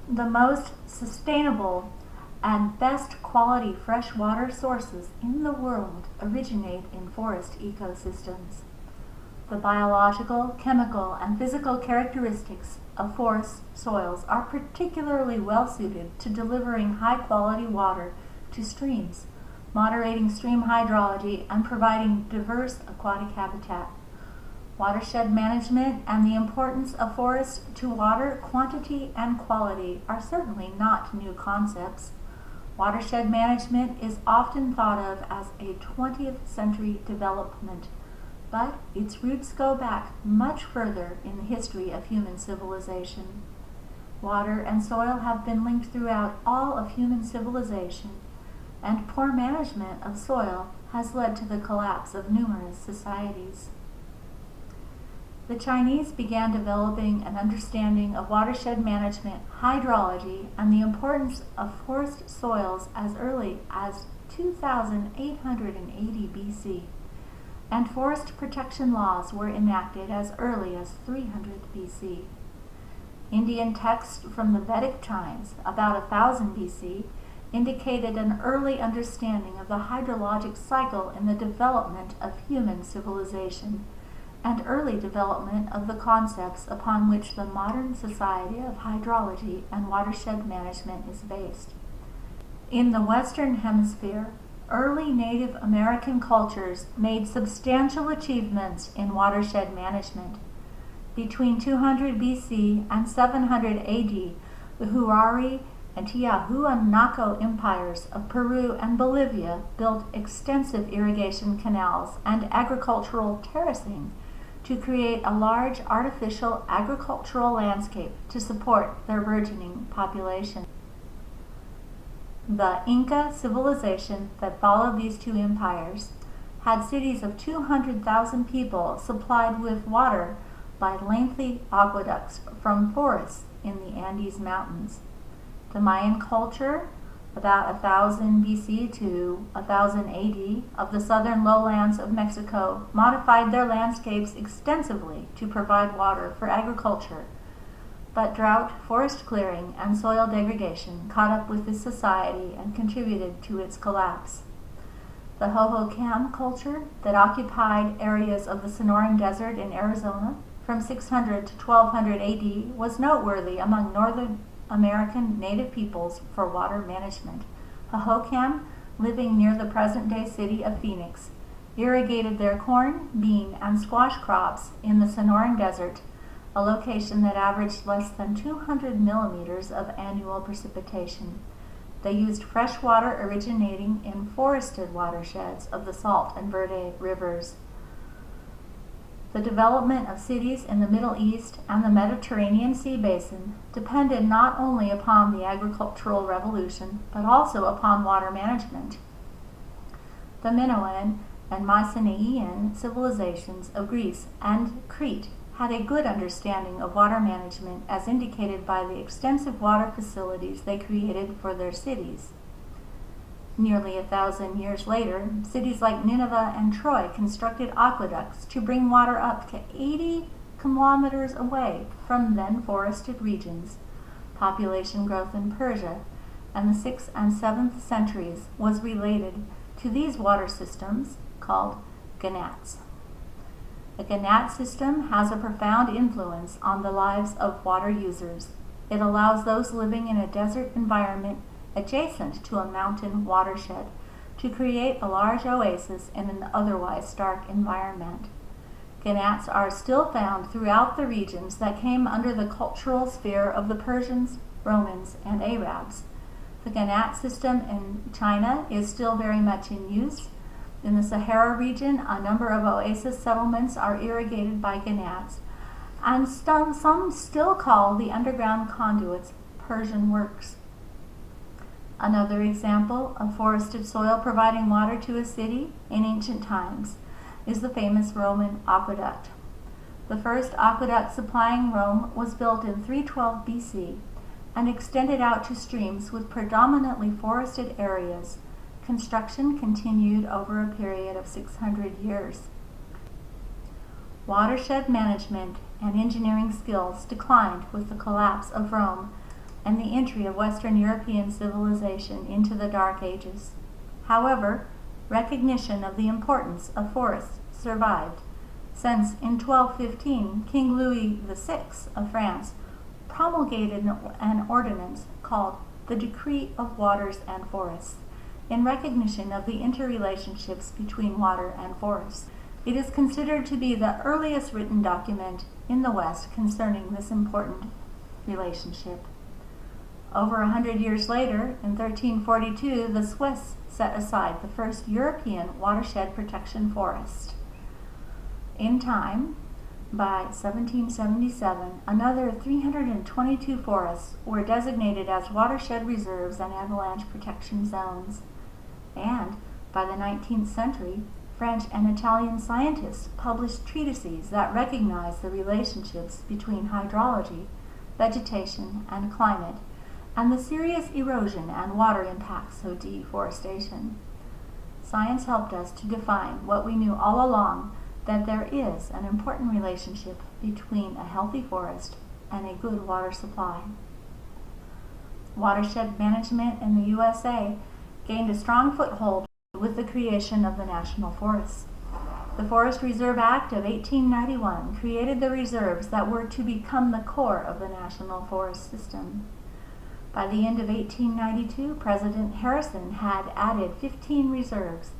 The most sustainable and best quality freshwater sources in the world originate in forest ecosystems. The biological, chemical, and physical characteristics of forest soils are particularly well suited to delivering high-quality water to streams, moderating stream hydrology, and providing diverse aquatic habitat. Watershed management and the importance of forests to water quantity and quality are certainly not new concepts. Watershed management is often thought of as a 20th century development, but its roots go back much further in the history of human civilization. Water and soil have been linked throughout all of human civilization, and poor management of soil has led to the collapse of numerous societies. The Chinese began developing an understanding of watershed management, hydrology, and the importance of forest soils as early as 2880 BC, and forest protection laws were enacted as early as 300 BC. Indian texts from the Vedic times, about 1000 BC, indicated an early understanding of the hydrologic cycle in the development of human civilization, and early development of the concepts upon which the modern society of hydrology and watershed management is based. In the Western Hemisphere, early Native American cultures made substantial achievements in watershed management. Between 200 BC and 700 AD, the Huari and Tiahuanaco empires of Peru and Bolivia built extensive irrigation canals and agricultural terracing to create a large artificial agricultural landscape to support their burgeoning population. The Inca civilization that followed these two empires had cities of 200,000 people supplied with water by lengthy aqueducts from forests in the Andes Mountains. The Mayan culture, about 1000 BC to 1000 AD, of the southern lowlands of Mexico, modified their landscapes extensively to provide water for agriculture. But drought, forest clearing, and soil degradation caught up with this society and contributed to its collapse. The Hohokam culture that occupied areas of the Sonoran Desert in Arizona from 600 to 1200 AD was noteworthy among Northern American native peoples for water management. Hohokam, living near the present-day city of Phoenix, irrigated their corn, bean, and squash crops in the Sonoran Desert, a location that averaged less than 200 millimeters of annual precipitation. They used fresh water originating in forested watersheds of the Salt and Verde rivers. The development of cities in the Middle East and the Mediterranean Sea basin depended not only upon the agricultural revolution, but also upon water management. The Minoan and Mycenaean civilizations of Greece and Crete had a good understanding of water management, as indicated by the extensive water facilities they created for their cities. Nearly 1,000 years later, cities like Nineveh and Troy constructed aqueducts to bring water up to 80 kilometers away from then forested regions. Population growth in Persia and the 6th and 7th centuries was related to these water systems called ganats. The ganat system has a profound influence on the lives of water users. It allows those living in a desert environment adjacent to a mountain watershed to create a large oasis in an otherwise stark environment. Ganats are still found throughout the regions that came under the cultural sphere of the Persians, Romans, and Arabs. The ganat system in China is still very much in use. In the Sahara region, a number of oasis settlements are irrigated by ganats, and some still call the underground conduits Persian works. Another example of forested soil providing water to a city in ancient times is the famous Roman aqueduct. The first aqueduct supplying Rome was built in 312 BC and extended out to streams with predominantly forested areas. Construction continued over a period of 600 years. Watershed management and engineering skills declined with the collapse of Rome, and the entry of Western European civilization into the Dark Ages. However, recognition of the importance of forests survived, since in 1215 King Louis VI of France promulgated an ordinance called the Decree of Waters and Forests, in recognition of the interrelationships between water and forests. It is considered to be the earliest written document in the West concerning this important relationship. Over 100 years later, in 1342, the Swiss set aside the first European watershed protection forest. In time, by 1777, another 322 forests were designated as watershed reserves and avalanche protection zones. And by the 19th century, French and Italian scientists published treatises that recognized the relationships between hydrology, vegetation, and climate, and the serious erosion and water impacts of deforestation. Science helped us to define what we knew all along, that there is an important relationship between a healthy forest and a good water supply. Watershed management in the USA gained a strong foothold with the creation of the national forests. The Forest Reserve Act of 1891 created the reserves that were to become the core of the national forest system. By the end of 1892, President Harrison had added 15 reserves,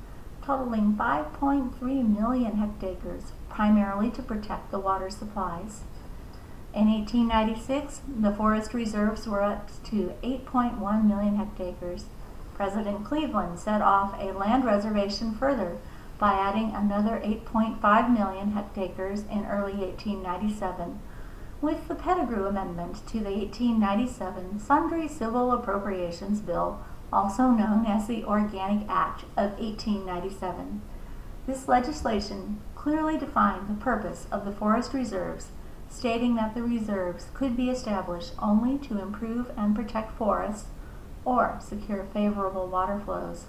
totaling 5.3 million hectares, primarily to protect the water supplies. In 1896, the forest reserves were up to 8.1 million hectares. President Cleveland set off a land reservation further by adding another 8.5 million hectares in early 1897, with the Pettigrew Amendment to the 1897 Sundry Civil Appropriations Bill, also known as the Organic Act of 1897. This legislation clearly defined the purpose of the forest reserves, stating that the reserves could be established only to improve and protect forests or secure favorable water flows.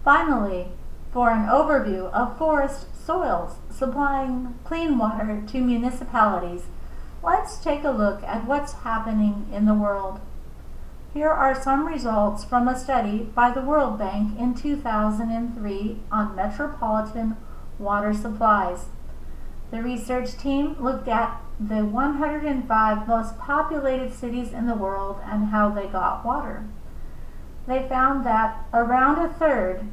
Finally, for an overview of forest soils supplying clean water to municipalities, let's take a look at what's happening in the world. Here are some results from a study by the World Bank in 2003 on metropolitan water supplies. The research team looked at the 105 most populated cities in the world and how they got water. They found that around a third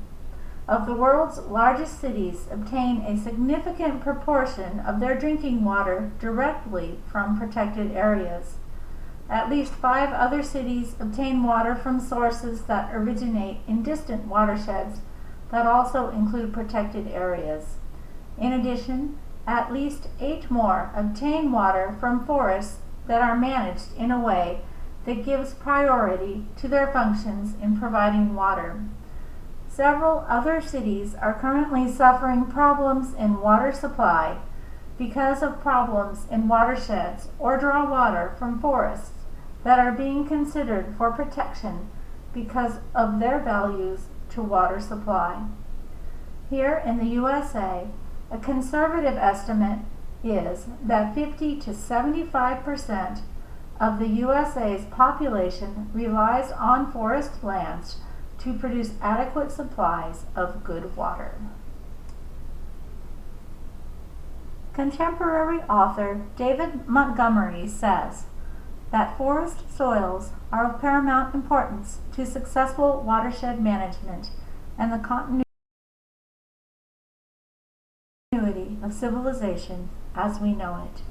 of the world's largest cities obtain a significant proportion of their drinking water directly from protected areas. At least 5 other cities obtain water from sources that originate in distant watersheds that also include protected areas. In addition, at least 8 more obtain water from forests that are managed in a way that gives priority to their functions in providing water. Several other cities are currently suffering problems in water supply because of problems in watersheds or draw water from forests that are being considered for protection because of their values to water supply. Here in the USA, a conservative estimate is that 50 to 75% of the USA's population relies on forest lands to produce adequate supplies of good water. Contemporary author David Montgomery says that forest soils are of paramount importance to successful watershed management and the continuity of civilization as we know it.